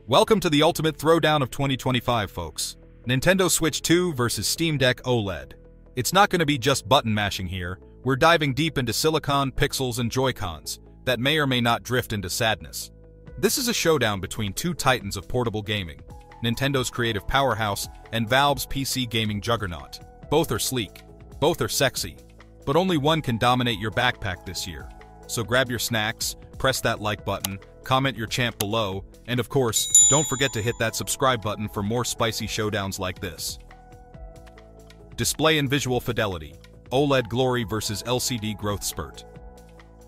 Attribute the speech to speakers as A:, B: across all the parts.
A: Welcome to the ultimate throwdown of 2025, folks. Nintendo Switch 2 versus Steam Deck OLED. It's not going to be just button mashing here. We're diving deep into silicon, pixels, and Joy-Cons that may or may not drift into sadness. This is a showdown between two titans of portable gaming, Nintendo's creative powerhouse and Valve's PC gaming juggernaut. Both are sleek, both are sexy, but only one can dominate your backpack this year. So grab your snacks, press that like button, comment your champ below, and of course, don't forget to hit that subscribe button for more spicy showdowns like this. Display and visual fidelity, OLED glory versus LCD growth spurt.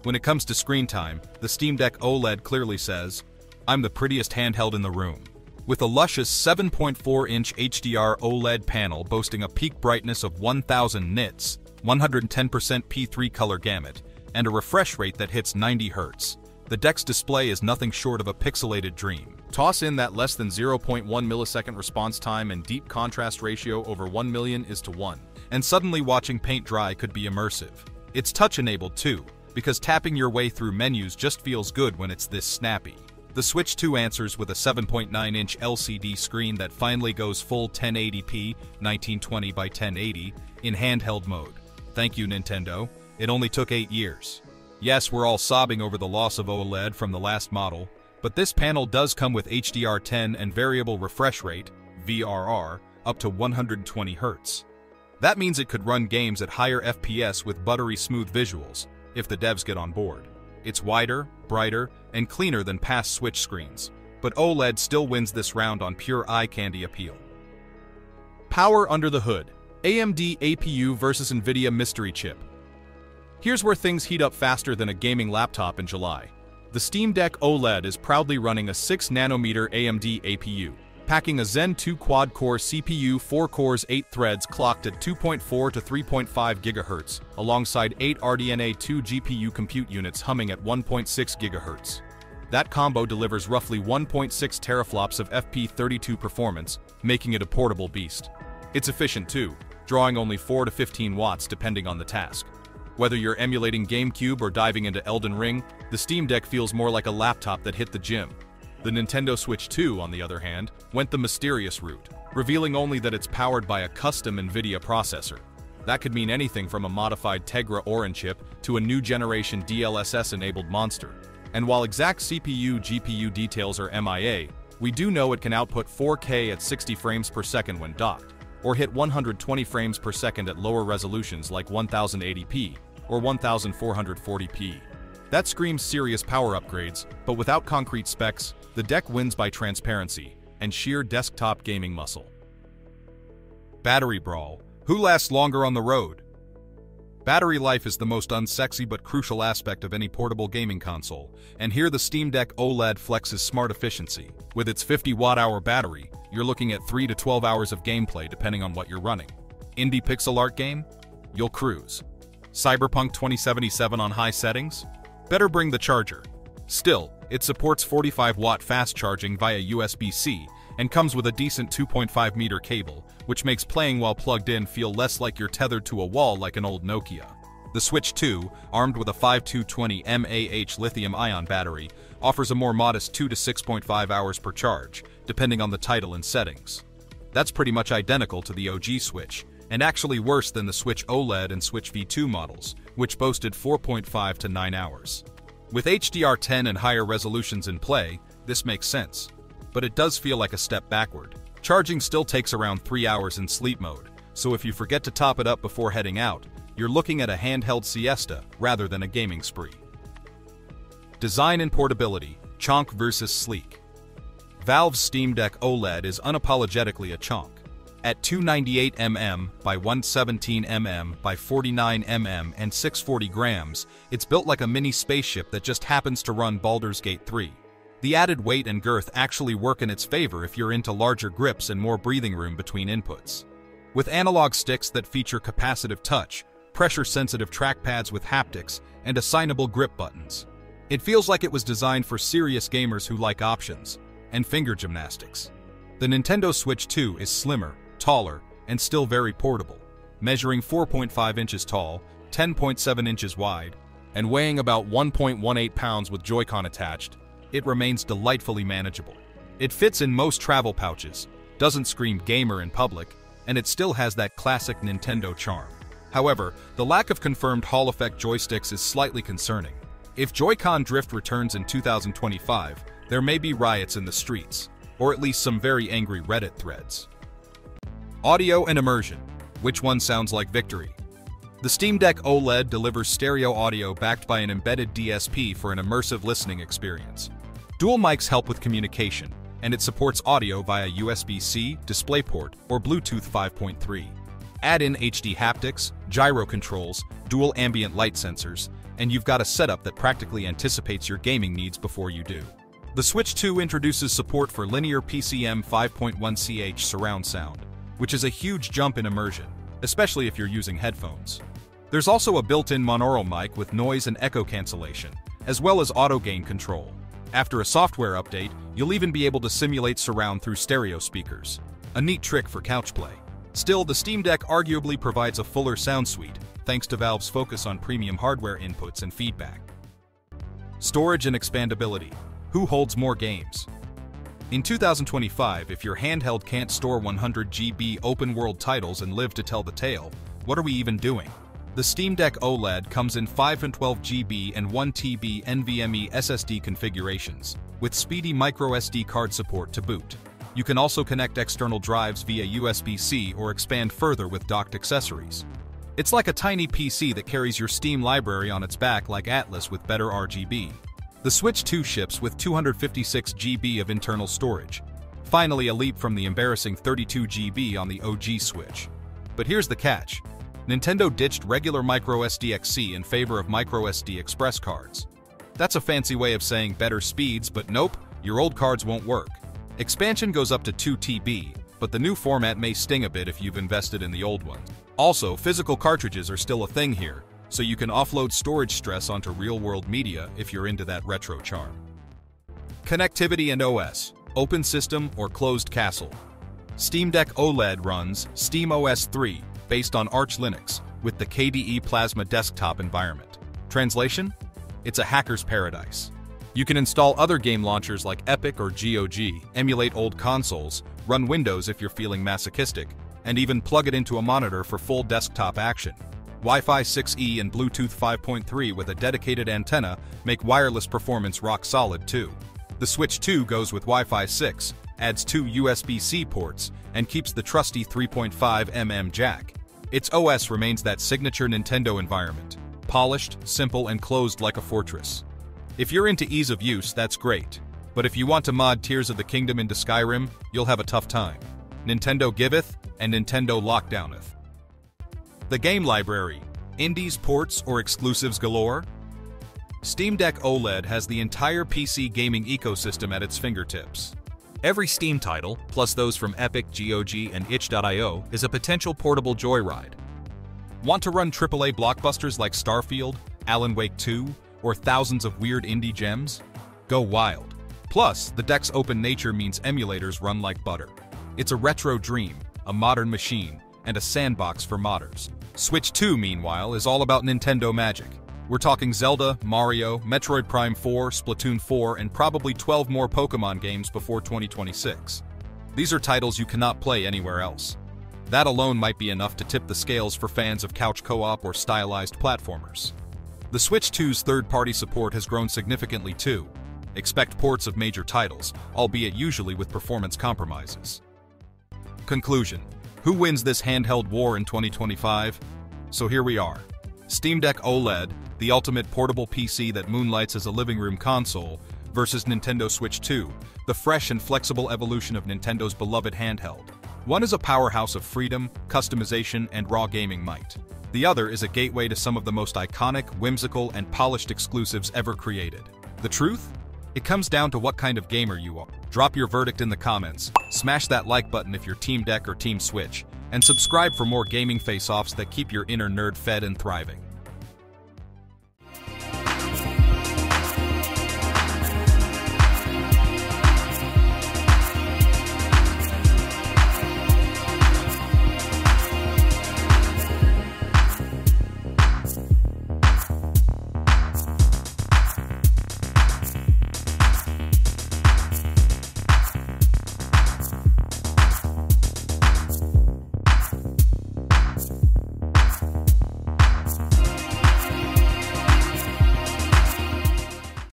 A: When it comes to screen time, the Steam Deck OLED clearly says, "I'm the prettiest handheld in the room." With a luscious 7.4-inch HDR OLED panel boasting a peak brightness of 1000 nits, 110% P3 color gamut, and a refresh rate that hits 90 Hz. The deck's display is nothing short of a pixelated dream. Toss in that less than 0.1 millisecond response time and deep contrast ratio over 1 million is to 1, and suddenly watching paint dry could be immersive. It's touch-enabled too, because tapping your way through menus just feels good when it's this snappy. The Switch 2 answers with a 7.9-inch LCD screen that finally goes full 1080p 1920 by 1080 in handheld mode. Thank you, Nintendo. It only took 8 years. Yes, we're all sobbing over the loss of OLED from the last model, but this panel does come with HDR10 and variable refresh rate, VRR, up to 120 Hz. That means it could run games at higher FPS with buttery smooth visuals, if the devs get on board. It's wider, brighter, and cleaner than past Switch screens, but OLED still wins this round on pure eye candy appeal. Power under the hood, AMD APU versus NVIDIA mystery chip. Here's where things heat up faster than a gaming laptop in July. The Steam Deck OLED is proudly running a 6nm AMD APU, packing a Zen 2 quad-core CPU, 4 cores, 8 threads clocked at 2.4 to 3.5 GHz, alongside 8 RDNA 2 GPU compute units humming at 1.6 GHz. That combo delivers roughly 1.6 teraflops of FP32 performance, making it a portable beast. It's efficient too, drawing only 4 to 15 watts depending on the task. Whether you're emulating GameCube or diving into Elden Ring, the Steam Deck feels more like a laptop that hit the gym. The Nintendo Switch 2, on the other hand, went the mysterious route, revealing only that it's powered by a custom NVIDIA processor. That could mean anything from a modified Tegra Orin chip to a new generation DLSS-enabled monster. And while exact CPU-GPU details are MIA, we do know it can output 4K at 60 frames per second when docked, or hit 120 frames per second at lower resolutions like 1080p or 1440p. That screams serious power upgrades, but without concrete specs, the deck wins by transparency and sheer desktop gaming muscle. Battery brawl. Who lasts longer on the road? Battery life is the most unsexy but crucial aspect of any portable gaming console, and here the Steam Deck OLED flexes smart efficiency. With its 50 watt-hour battery, you're looking at 3 to 12 hours of gameplay depending on what you're running. Indie pixel art game? You'll cruise. Cyberpunk 2077 on high settings? Better bring the charger. Still, it supports 45-watt fast charging via USB-C and comes with a decent 2.5-meter cable, which makes playing while plugged in feel less like you're tethered to a wall like an old Nokia. The Switch 2, armed with a 5220 mAh lithium-ion battery, offers a more modest 2 to 6.5 hours per charge, depending on the title and settings. That's pretty much identical to the OG Switch, and actually worse than the Switch OLED and Switch V2 models, which boasted 4.5 to 9 hours. With HDR10 and higher resolutions in play, this makes sense, but it does feel like a step backward. Charging still takes around 3 hours in sleep mode, so if you forget to top it up before heading out, you're looking at a handheld siesta rather than a gaming spree. Design and portability, CHONK versus sleek. Valve's Steam Deck OLED is unapologetically a CHONK. At 298mm by 117mm by 49mm and 640 grams, it's built like a mini spaceship that just happens to run Baldur's Gate 3. The added weight and girth actually work in its favor if you're into larger grips and more breathing room between inputs. With analog sticks that feature capacitive touch, pressure-sensitive trackpads with haptics, and assignable grip buttons, it feels like it was designed for serious gamers who like options and finger gymnastics. The Nintendo Switch 2 is slimmer, taller, and still very portable, measuring 4.5 inches tall, 10.7 inches wide, and weighing about 1.18 pounds with Joy-Con attached. It remains delightfully manageable. It fits in most travel pouches, doesn't scream gamer in public, and it still has that classic Nintendo charm. However, the lack of confirmed Hall effect joysticks is slightly concerning. If Joy-Con drift returns in 2025, there may be riots in the streets, or at least some very angry Reddit threads. Audio and immersion. Which one sounds like victory? The Steam Deck OLED delivers stereo audio backed by an embedded DSP for an immersive listening experience. Dual mics help with communication, and it supports audio via USB-C, DisplayPort, or Bluetooth 5.3. Add in HD haptics, gyro controls, dual ambient light sensors, and you've got a setup that practically anticipates your gaming needs before you do. The Switch 2 introduces support for linear PCM 5.1 ch surround sound, which is a huge jump in immersion, especially if you're using headphones. There's also a built-in monaural mic with noise and echo cancellation, as well as auto gain control. After a software update, you'll even be able to simulate surround through stereo speakers. A neat trick for couch play. Still, the Steam Deck arguably provides a fuller sound suite, thanks to Valve's focus on premium hardware inputs and feedback. Storage and expandability. Who holds more games? In 2025, if your handheld can't store 100 GB open-world titles and live to tell the tale, what are we even doing? The Steam Deck OLED comes in 5 and 12 GB and 1 TB NVMe SSD configurations, with speedy microSD card support to boot. You can also connect external drives via USB-C or expand further with docked accessories. It's like a tiny PC that carries your Steam library on its back like Atlas with better RGB. The Switch 2 ships with 256 GB of internal storage. Finally, a leap from the embarrassing 32 GB on the OG Switch. But here's the catch. Nintendo ditched regular microSD-XC in favor of microSD Express cards. That's a fancy way of saying better speeds, but nope, your old cards won't work. Expansion goes up to 2 TB, but the new format may sting a bit if you've invested in the old ones. Also, physical cartridges are still a thing here, so you can offload storage stress onto real-world media if you're into that retro charm. Connectivity and OS, open system or closed castle. Steam Deck OLED runs SteamOS 3, based on Arch Linux, with the KDE Plasma desktop environment. Translation? It's a hacker's paradise. You can install other game launchers like Epic or GOG, emulate old consoles, run Windows if you're feeling masochistic, and even plug it into a monitor for full desktop action. Wi-Fi 6E and Bluetooth 5.3 with a dedicated antenna make wireless performance rock solid too. The Switch 2 goes with Wi-Fi 6, adds 2 USB-C ports, and keeps the trusty 3.5mm jack. Its OS remains that signature Nintendo environment, polished, simple, and closed like a fortress. If you're into ease of use, that's great, but if you want to mod Tears of the Kingdom into Skyrim, you'll have a tough time. Nintendo giveth, and Nintendo lockdowneth. The game library, indies, ports, or exclusives galore? Steam Deck OLED has the entire PC gaming ecosystem at its fingertips. Every Steam title, plus those from Epic, GOG, and itch.io, is a potential portable joyride. Want to run AAA blockbusters like Starfield, Alan Wake 2, or thousands of weird indie gems? Go wild. Plus, the deck's open nature means emulators run like butter. It's a retro dream, a modern machine, and a sandbox for modders. Switch 2, meanwhile, is all about Nintendo magic. We're talking Zelda, Mario, Metroid Prime 4, Splatoon 4, and probably 12 more Pokemon games before 2026. These are titles you cannot play anywhere else. That alone might be enough to tip the scales for fans of couch co-op or stylized platformers. The Switch 2's third-party support has grown significantly too. Expect ports of major titles, albeit usually with performance compromises. Conclusion. Who wins this handheld war in 2025? So here we are. Steam Deck OLED, the ultimate portable PC that moonlights as a living room console, versus Nintendo Switch 2, the fresh and flexible evolution of Nintendo's beloved handheld. One is a powerhouse of freedom, customization, and raw gaming might. The other is a gateway to some of the most iconic, whimsical, and polished exclusives ever created. The truth? It comes down to what kind of gamer you are. Drop your verdict in the comments, smash that like button if you're Team Deck or Team Switch, and subscribe for more gaming face-offs that keep your inner nerd fed and thriving.